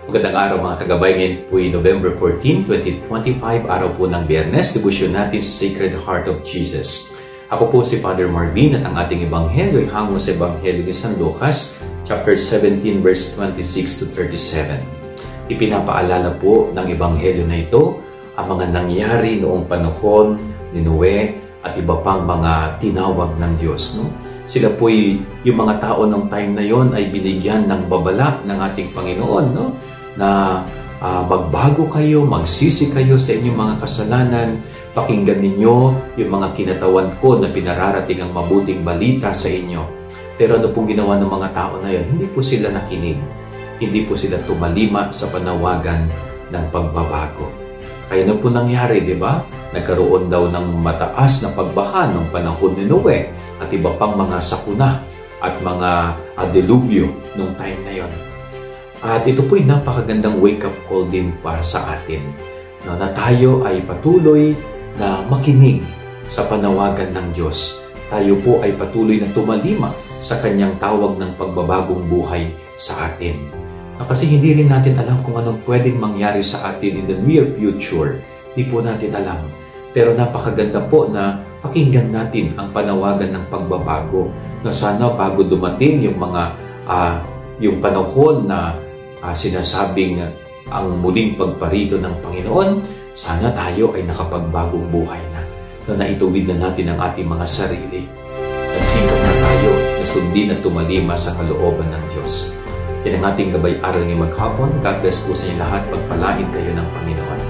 Magandang araw mga kagabay, ngayon po ay November 14, 2025, araw po ng Biyernes, devotion natin sa Sacred Heart of Jesus. Ako po si Father Marvin at ang ating ebanghelyo ay hango sa ebanghelyo ni San Lucas, chapter 17, verse 26 to 37. Ipinapaalala po ng ebanghelyo na ito ang mga nangyari noong panahon ni Noe at iba pang mga tinawag ng Diyos. No? Sila po yung mga tao ng time na yon ay binigyan ng babala ng ating Panginoon, no? Na magbago kayo, magsisi kayo sa inyong mga kasalanan, pakinggan ninyo yung mga kinatawan ko na pinararating ang mabuting balita sa inyo. Pero ano pong ginawa ng mga tao na yon? Hindi po sila nakinig. Hindi po sila tumalima sa panawagan ng pagbabago. Kaya ano po nangyari, di ba? Nagkaroon daw ng mataas na pagbaha ng panahon ni Noe at iba pang mga sakuna at mga delubyo nung time na yon. At ito po'y napakagandang wake-up call din para sa atin, no, na tayo ay patuloy na makinig sa panawagan ng Diyos. Tayo po ay patuloy na tumalima sa Kanyang tawag ng pagbabagong buhay sa atin. No, kasi hindi rin natin alam kung anong pwedeng mangyari sa atin in the near future. Hindi po natin alam. Pero napakaganda po na pakinggan natin ang panawagan ng pagbabago. No, sana bago dumating yung mga yung panahon na sinasabing ang muling pagparito ng Panginoon, sana tayo ay nakapagbagong buhay na. Na naituwid na natin ang ating mga sarili. Nagsikap na tayo na sundin at tumalima sa kalooban ng Diyos. Yan ang ating gabay-aral ngayong maghapon. God bless po sa inyo lahat. Pagpalain kayo ng Panginoon.